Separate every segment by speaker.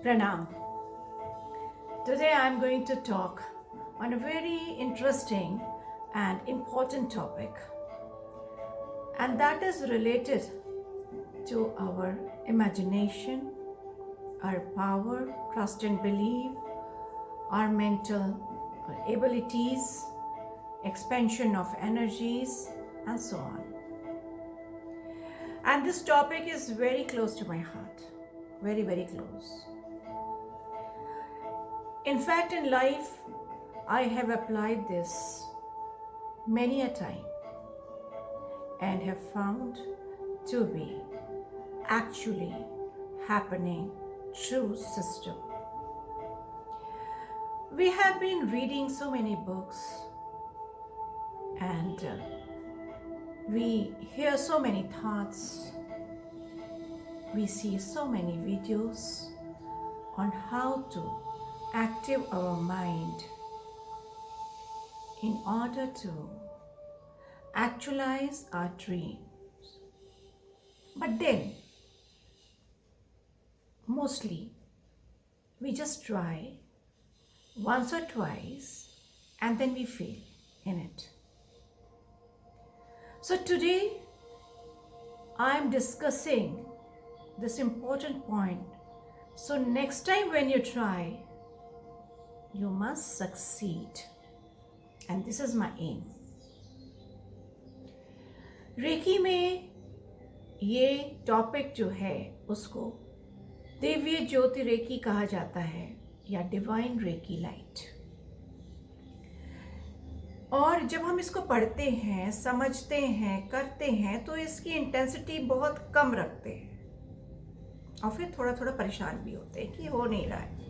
Speaker 1: Pranam. Today I am going to talk on a very interesting and important topic, and that is related to our imagination, our power, trust and belief, our mental abilities, expansion of energies, and so on. And this topic is very close to my heart, very, very close. In fact, in life, I have applied this many a time and have found to be actually happening true system. We have been reading so many books and we hear so many thoughts, we see so many videos on how to active our mind in order to actualize our dreams. But then, mostly, we just try once or twice and then we fail in it. So today, I am discussing this important point. So next time when you try, you must succeed. And this is my aim. Reiki में ये topic जो है उसको दिव्य ज्योति recce कहा जाता है या divine recce light. और जब हम इसको पढ़ते हैं, समझते हैं, करते हैं तो इसकी इंटेंसिटी बहुत कम रखते हैं और फिर थोड़ा थोड़ा परेशान भी होते हैं कि हो नहीं रहा है।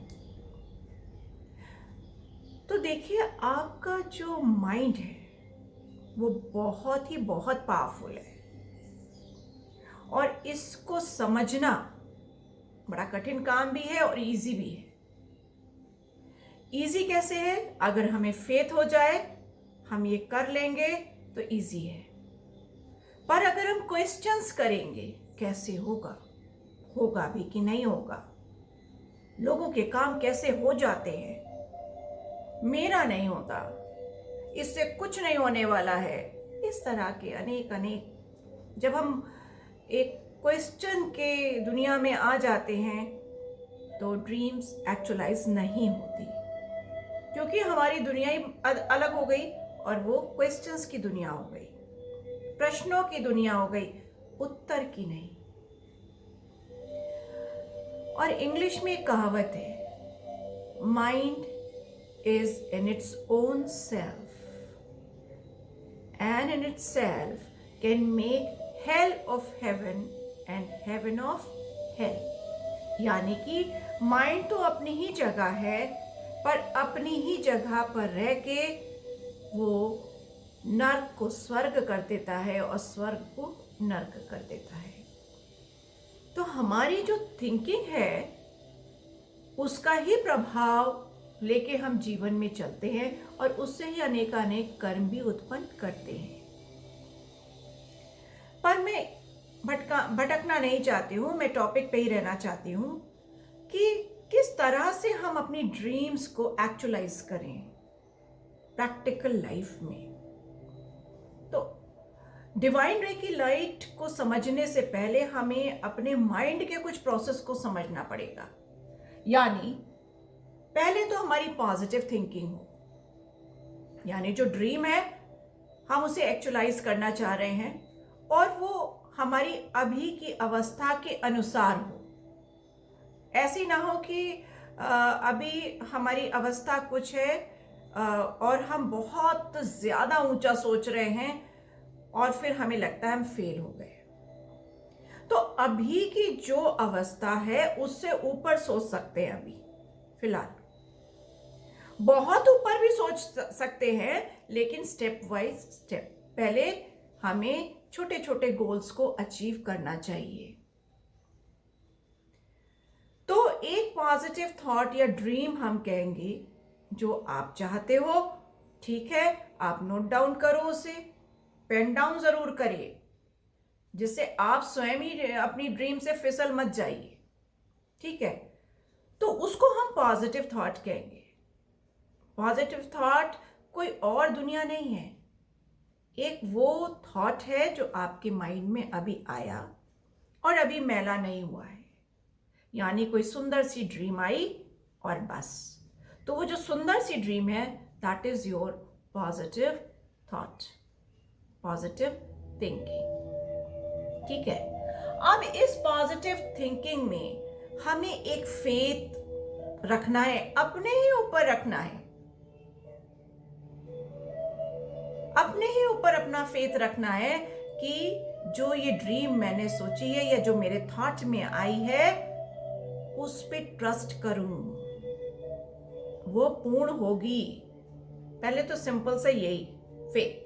Speaker 1: तो देखिए, आपका जो माइंड है वो बहुत पावरफुल है और इसको समझना बड़ा कठिन काम भी है और इजी भी है। इजी कैसे है? अगर हमें फेथ हो जाए, हम ये कर लेंगे तो इजी है। पर अगर हम क्वेश्चंस करेंगे, कैसे होगा, होगा भी कि नहीं होगा, लोगों के काम कैसे हो जाते हैं, मेरा नहीं होता, इससे कुछ नहीं होने वाला है, इस तरह के अनेक जब हम एक क्वेश्चन के दुनिया में आ जाते हैं तो ड्रीम्स एक्चुअलाइज नहीं होती, क्योंकि हमारी दुनिया ही अलग हो गई और वो क्वेश्चंस की दुनिया हो गई, प्रश्नों की दुनिया हो गई, उत्तर की नहीं। और इंग्लिश में एक कहावत है, mind is in its own self and in itself can make hell of heaven and heaven of hell। यानी कि माइंड तो अपनी ही जगह है, पर अपनी ही जगह पर रह के वो नर्क को स्वर्ग कर देता है और स्वर्ग को नर्क कर देता है। तो हमारी जो थिंकिंग है उसका ही प्रभाव लेके हम जीवन में चलते हैं और उससे ही अनेक कर्म भी उत्पन्न करते हैं। पर मैं भटकना नहीं चाहती हूँ, मैं टॉपिक पे ही रहना चाहती हूँ कि किस तरह से हम अपनी ड्रीम्स को एक्चुअलाइज करें प्रैक्टिकल लाइफ में। तो डिवाइन रे की लाइट को समझने से पहले हमें अपने माइंड के कुछ प्रोसेस को समझना पड़ेगा। यानी पहले तो हमारी पॉजिटिव थिंकिंग हो, यानी जो ड्रीम है हम उसे एक्चुअलाइज करना चाह रहे हैं और वो हमारी अभी की अवस्था के अनुसार हो। ऐसी ना हो कि अभी हमारी अवस्था कुछ है और हम बहुत ज़्यादा ऊंचा सोच रहे हैं और फिर हमें लगता है हम फेल हो गए। तो अभी की जो अवस्था है उससे ऊपर सोच सकते हैं। अभी फिलहाल बहुत ऊपर भी सोच सकते हैं, लेकिन स्टेप वाइज स्टेप, पहले हमें छोटे छोटे गोल्स को अचीव करना चाहिए। तो एक पॉजिटिव थॉट या ड्रीम हम कहेंगे जो आप चाहते हो, ठीक है, आप नोट डाउन करो, उसे पेन डाउन जरूर करिए, जिससे आप स्वयं ही अपनी ड्रीम से फिसल मत जाइए, ठीक है। तो पॉजिटिव थॉट कहेंगे। पॉजिटिव थॉट कोई और दुनिया नहीं है, एक वो थॉट है जो आपके माइंड में अभी आया और अभी मैला नहीं हुआ है। यानी कोई सुंदर सी ड्रीम आई और बस, तो वो जो सुंदर सी ड्रीम है that is your positive thought, positive thinking. ठीक है, अब इस पॉजिटिव थिंकिंग में हमें एक फेथ रखना है, अपने ही ऊपर रखना है, अपने ही ऊपर अपना फेथ रखना है कि जो ये ड्रीम मैंने सोची है या जो मेरे थॉट में आई है उस पे ट्रस्ट करूं, वो पूर्ण होगी। पहले तो सिंपल से यही फेथ,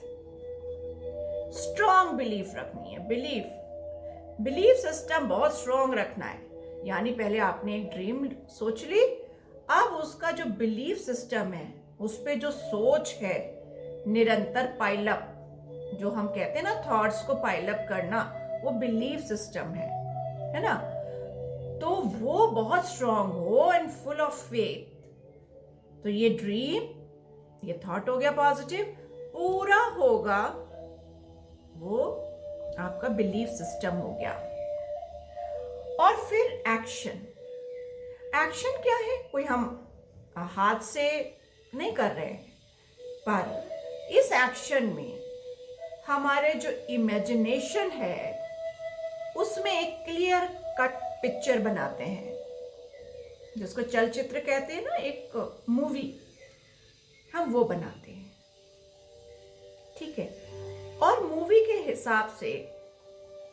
Speaker 1: स्ट्रॉन्ग बिलीफ रखनी है। बिलीफ सिस्टम बहुत स्ट्रॉन्ग रखना है। यानी पहले आपने एक ड्रीम सोच ली, अब उसका जो बिलीफ सिस्टम है उस पे जो सोच है निरंतर पाइलअप, जो हम कहते हैं ना थॉट्स को पाइलअप करना, वो बिलीफ सिस्टम है ना। तो वो बहुत स्ट्रॉन्ग हो एंड फुल ऑफ फेथ, तो ये ड्रीम, ये थॉट हो गया पॉजिटिव, पूरा होगा, वो आपका बिलीफ सिस्टम हो गया। और फिर एक्शन। एक्शन क्या है? कोई हम हाथ से नहीं कर रहे हैं, पर इस एक्शन में हमारे जो इमेजिनेशन है उसमें एक क्लियर कट पिक्चर बनाते हैं, जिसको चलचित्र कहते हैं ना, एक मूवी, हम वो बनाते हैं। ठीक है, और मूवी के हिसाब से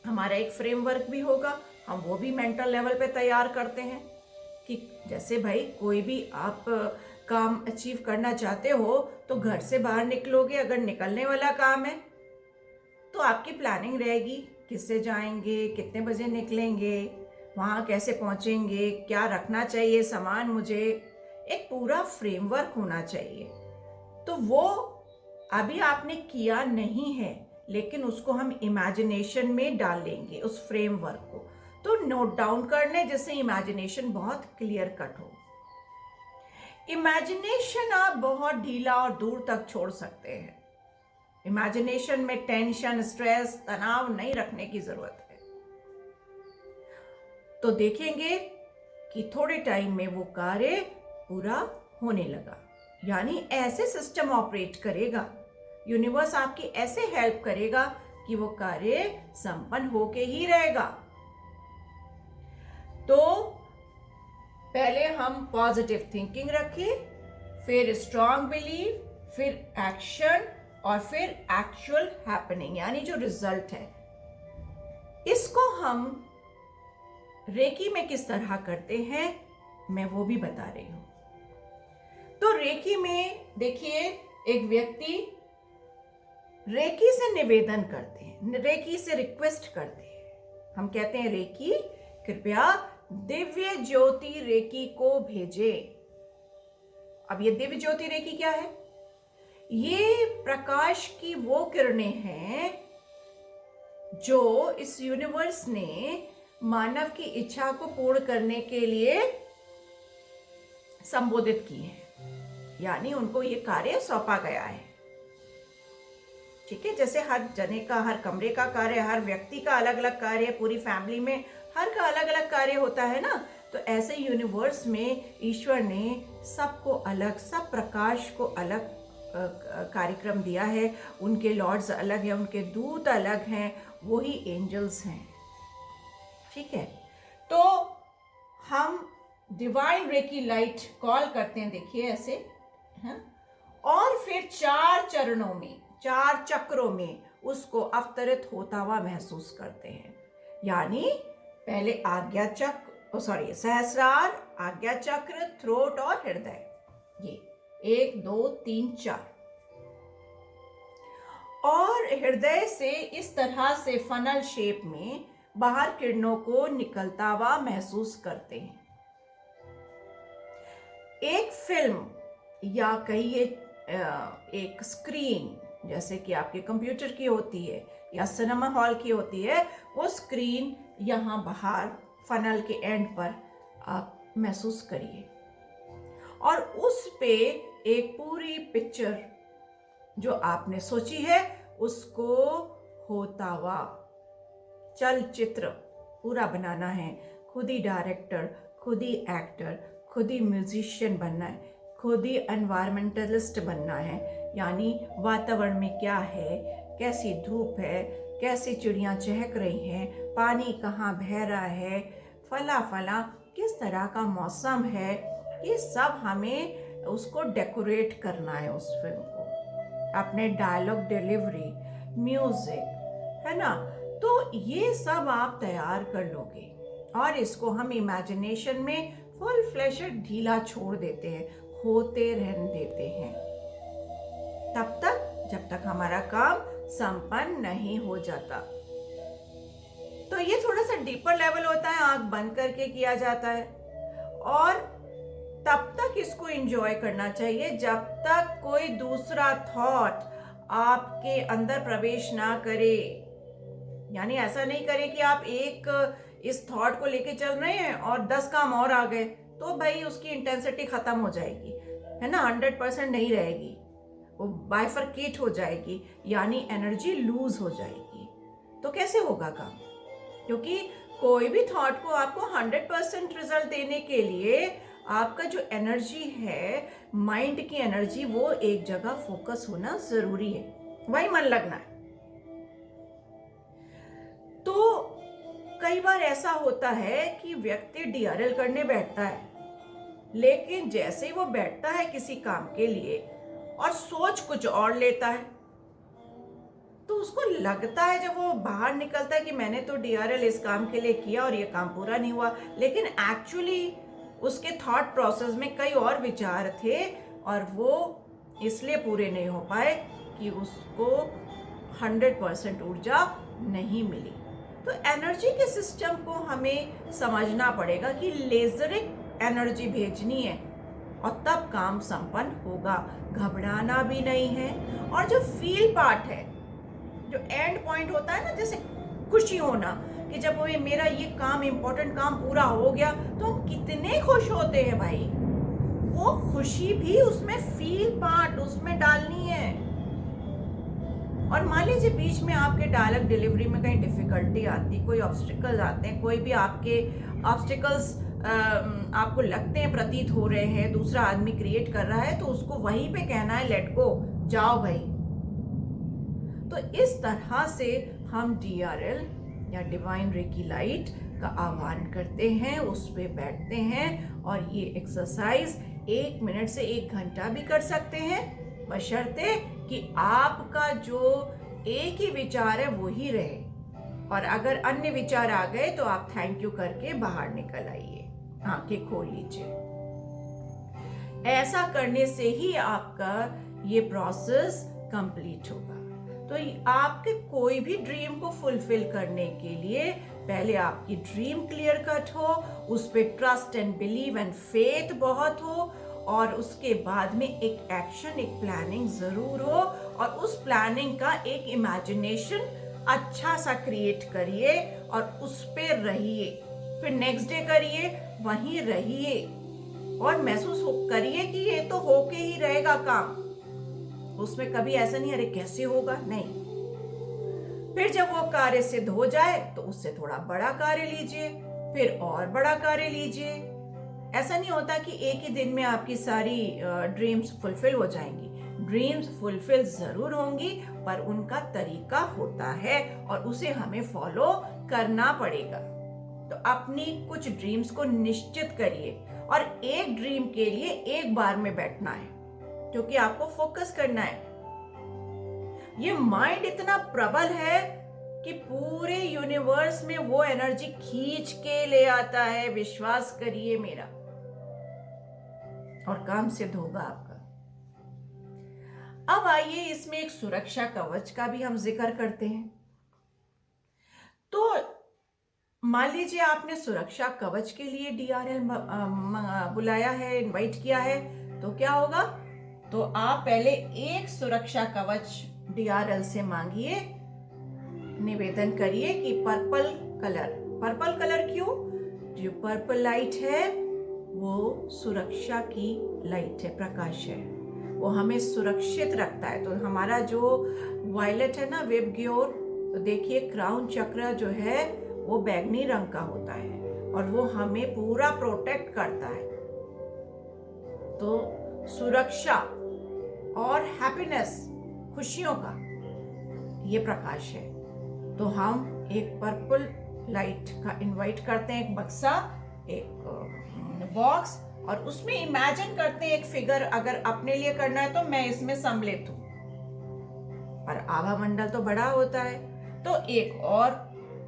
Speaker 1: हमारा एक फ्रेमवर्क भी होगा, हम वो भी मेंटल लेवल पे तैयार करते हैं कि जैसे भाई कोई भी आप काम अचीव करना चाहते हो तो घर से बाहर निकलोगे, अगर निकलने वाला काम है तो आपकी प्लानिंग रहेगी, किससे जाएंगे, कितने बजे निकलेंगे, वहाँ कैसे पहुँचेंगे, क्या रखना चाहिए सामान, मुझे एक पूरा फ्रेमवर्क होना चाहिए। तो वो अभी आपने किया नहीं है, लेकिन उसको हम इमेजिनेशन में डालेंगे उस फ्रेमवर्क को, तो नोट डाउन कर लें जिससे इमेजिनेशन बहुत क्लियर कट हो। इमेजिनेशन आप बहुत ढीला और दूर तक छोड़ सकते हैं। इमेजिनेशन में टेंशन, स्ट्रेस, तनाव नहीं रखने की जरूरत है। तो देखेंगे कि थोड़े टाइम में वो कार्य पूरा होने लगा। यानी ऐसे सिस्टम ऑपरेट करेगा, यूनिवर्स आपकी ऐसे हेल्प करेगा कि वो कार्य संपन्न होके ही रहेगा। तो पहले हम पॉजिटिव थिंकिंग रखें, फिर स्ट्रॉन्ग बिलीव, फिर एक्शन, और फिर एक्चुअल हैपनिंग, यानी जो रिजल्ट है। इसको हम रेकी में किस तरह करते हैं मैं वो भी बता रही हूं। तो रेकी में देखिए, एक व्यक्ति रेकी से निवेदन करते हैं, रेकी से रिक्वेस्ट करते हैं। हम कहते हैं रेकी कृपया दिव्य ज्योति रेकी को भेजे। अब ये दिव्य ज्योति रेकी क्या है? ये प्रकाश की वो किरणें हैं जो इस यूनिवर्स ने मानव की इच्छा को पूर्ण करने के लिए संबोधित की है, यानी उनको ये कार्य सौंपा गया है। ठीक है, जैसे हर जने का, हर कमरे का कार्य, हर व्यक्ति का अलग अलग कार्य, पूरी फैमिली में हर का अलग अलग कार्य होता है ना, तो ऐसे यूनिवर्स में ईश्वर ने सबको अलग, सब प्रकाश को अलग कार्यक्रम दिया है। उनके लॉर्ड्स अलग हैं, उनके दूत अलग हैं, वही एंजल्स हैं। ठीक है, तो हम डिवाइन रेकी लाइट कॉल करते हैं, देखिए ऐसे है? और फिर 4 चरणों में, 4 चक्रों में उसको अवतरित होता हुआ महसूस करते हैं। यानी पहले आज्ञा चक्र, सहस्रार, आज्ञा चक्र, थ्रोट और हृदय, ये 1 2 3 4, और हृदय से इस तरह से फनल शेप में बाहर किरणों को निकलता हुआ महसूस करते हैं। एक फिल्म या कहिए एक स्क्रीन, जैसे कि आपके कंप्यूटर की होती है या सिनेमा हॉल की होती है, वो स्क्रीन यहाँ बाहर फनल के एंड पर आप महसूस करिए। और उस पे एक पूरी पिक्चर जो आपने सोची है उसको होता हुआ चलचित्र पूरा बनाना है। खुद ही डायरेक्टर, खुद ही एक्टर, खुद ही म्यूजिशियन बनना है, खुद ही एनवायरमेंटलिस्ट बनना है। यानी वातावरण में क्या है, कैसी धूप है, कैसी चिड़ियाँ चहक रही हैं, पानी कहाँ बह रहा है, फला फला किस तरह का मौसम है, ये सब हमें उसको डेकोरेट करना है उस फिल्म को। अपने डायलॉग डिलीवरी, म्यूजिक, है ना। तो ये सब आप तैयार कर लोगे और इसको हम इमेजिनेशन में फुल फ्लेशड ढीला छोड़ देते हैं, होते रहने देते हैं तब तक जब तक हमारा काम संपन्न नहीं हो जाता। तो ये थोड़ा सा डीपर लेवल होता है, आंख बंद करके किया जाता है और तब तक इसको एंजॉय करना चाहिए जब तक कोई दूसरा थॉट आपके अंदर प्रवेश ना करे। यानी ऐसा नहीं करें कि आप एक इस थॉट को लेके चल रहे हैं और 10 काम और आ गए, तो भाई उसकी इंटेंसिटी खत्म हो जाएगी, है ना, 100% नहीं रहेगी, वो बाइफरकेट हो जाएगी, यानी एनर्जी लूज हो जाएगी। तो कैसे होगा काम? क्योंकि कोई भी थॉट को आपको 100% रिजल्ट देने के लिए आपका जो एनर्जी है, माइंड की एनर्जी, वो एक जगह फोकस होना जरूरी है, वही मन लगना है। तो कई बार ऐसा होता है कि व्यक्ति डीआरएल करने बैठता है, लेकिन जैसे ही वो बैठता है किसी काम के लिए और सोच कुछ और लेता है, तो उसको लगता है जब वो बाहर निकलता है कि मैंने तो डीआरएल इस काम के लिए किया और ये काम पूरा नहीं हुआ, लेकिन एक्चुअली उसके थॉट प्रोसेस में कई और विचार थे और वो इसलिए पूरे नहीं हो पाए कि उसको 100% ऊर्जा नहीं मिली। तो एनर्जी के सिस्टम को हमें समझना पड़ेगा कि लेजरिक एनर्जी भेजनी है और तब काम संपन्न होगा। घबराना भी नहीं है। और जो फील पार्ट है, जो एंड पॉइंट होता है ना, जैसे खुशी होना कि जब वो मेरा ये काम, इंपॉर्टेंट काम पूरा हो गया, तो हम कितने खुश होते हैं भाई। वो खुशी भी उसमें फील पार्ट उसमें डालनी है। और मान लीजिए बीच में आपके डायलॉग डिलीवरी में कहीं डिफिकल्टी आती, कोई ऑब्स्टिकल्स आते हैं, कोई भी आपके ऑब्स्टिकल्स आपको लगते हैं, प्रतीत हो रहे हैं, दूसरा आदमी क्रिएट कर रहा है, तो उसको वहीं पे कहना है लेट गो, जाओ भाई। तो इस तरह से हम डीआरएल या डिवाइन रेकी लाइट का आह्वान करते हैं, उस पे बैठते हैं और ये एक्सरसाइज 1 मिनट से 1 घंटा भी कर सकते हैं, बशर्ते कि आपका जो एक ही विचार है वो ही रहे। और अगर अन्य विचार आ गए तो आप थैंक यू करके बाहर निकल आइए, आंखें खोल लीजिए। ऐसा करने से ही आपका ये प्रोसेस कंप्लीट होगा। तो आपके कोई भी ड्रीम को फुलफिल करने के लिए पहले आपकी ड्रीम क्लियर कट हो, उस पे trust and believe and faith बहुत हो, और उसके बाद में एक एक्शन, एक प्लानिंग जरूर हो, और उस प्लानिंग का एक इमेजिनेशन अच्छा सा क्रिएट करिए और उस पे रहिए। फिर नेक्स्ट डे करिए, वहीं रहिए और महसूस करिए कि ये तो होके ही रहेगा काम। उसमें कभी ऐसा नहीं अरे कैसे होगा, नहीं। फिर जब वो कार्य सिद्ध हो जाए तो उससे थोड़ा बड़ा कार्य लीजिए, फिर और बड़ा कार्य लीजिए। ऐसा नहीं होता कि एक ही दिन में आपकी सारी ड्रीम्स फुलफिल हो जाएंगी। ड्रीम्स फुलफिल जरूर होंगी, पर उनका तरीका होता है और उसे हमें फॉलो करना पड़ेगा। तो अपनी कुछ ड्रीम्स को निश्चित करिए और एक ड्रीम के लिए एक बार में बैठना है, क्योंकि आपको फोकस करना है। ये माइंड इतना प्रबल है कि पूरे यूनिवर्स में वो एनर्जी खींच के ले आता है, विश्वास करिए मेरा, और काम सिद्ध होगा आपका। अब आइए इसमें एक सुरक्षा कवच का भी हम जिक्र करते हैं। तो मान लीजिए आपने सुरक्षा कवच के लिए डीआरएल बुलाया है, इनवाइट किया है, तो क्या होगा? तो आप पहले एक सुरक्षा कवच डीआरएल से मांगिए, निवेदन करिए कि पर्पल कलर क्यों? जो पर्पल लाइट है वो सुरक्षा की लाइट है, प्रकाश है। वो हमें सुरक्षित रखता है। तो हमारा जो वायलेट है ना, वेबग्योर, तो देखिए क्राउन चक्र जो है वो बैंगनी रंग का होता है और वो हमें पूरा प्रोटेक्ट करता है। तो सुरक्षा और हैप्पीनेस, खुशियों का ये प्रकाश है। तो हम एक पर्पल लाइट का इनवाइट करते हैं, एक बक्सा, एक बॉक्स, और उसमें इमेजिन करते हैं एक फिगर। अगर अपने लिए करना है तो मैं इसमें सम्मिलित हूं, पर आभा मंडल तो बड़ा होता है, तो एक और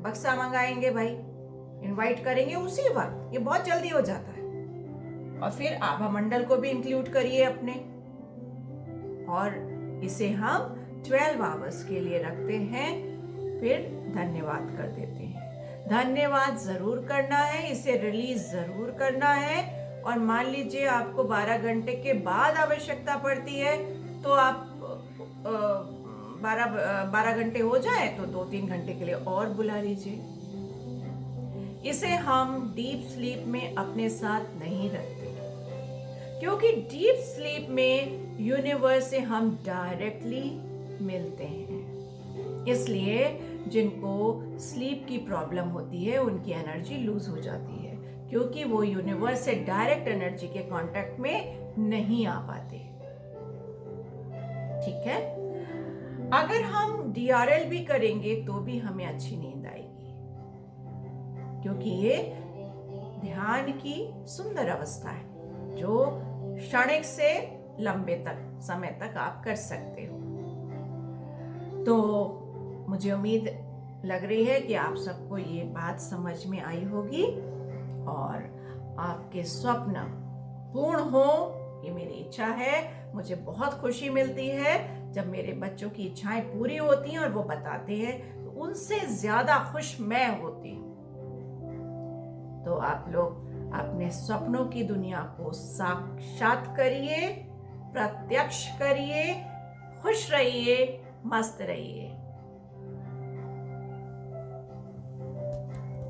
Speaker 1: बक्सा मंगाएंगे भाई, इनवाइट करेंगे उसी वक्त, ये बहुत जल्दी हो जाता है। और फिर आभा मंडल को भी इंक्लूड करिए अपने, और इसे हम 12 आवर्स के लिए रखते हैं, फिर धन्यवाद कर देते हैं। धन्यवाद जरूर करना है, इसे रिलीज जरूर करना है। और मान लीजिए आपको 12 घंटे के बाद आवश्यकता पड़ती है, तो आप 12 घंटे हो जाए तो 2-3 घंटे के लिए और बुला लीजिए। इसे हम डीप स्लीप में अपने साथ नहीं रखते, क्योंकि डीप स्लीप में यूनिवर्स से हम डायरेक्टली मिलते हैं। इसलिए जिनको स्लीप की प्रॉब्लम होती है उनकी एनर्जी लूज हो जाती है, क्योंकि वो यूनिवर्स से डायरेक्ट एनर्जी के कांटेक्ट में नहीं आ पाते। ठीक है, अगर हम DRL भी करेंगे तो भी हमें अच्छी नींद आएगी, क्योंकि ये ध्यान की सुंदर अवस्था है जो क्षणिक से लंबे तक समय तक आप कर सकते हो। तो मुझे उम्मीद लग रही है कि आप सबको ये बात समझ में आई होगी और आपके स्वप्न पूर्ण हो, ये मेरी इच्छा है। मुझे बहुत खुशी मिलती है जब मेरे बच्चों की इच्छाएं पूरी होती हैं और वो बताते हैं, तो उनसे ज्यादा खुश मैं होती हूँ। तो आप लोग अपने सपनों की दुनिया को साक्षात करिए, प्रत्यक्ष करिए, खुश रहिए, मस्त रहिए।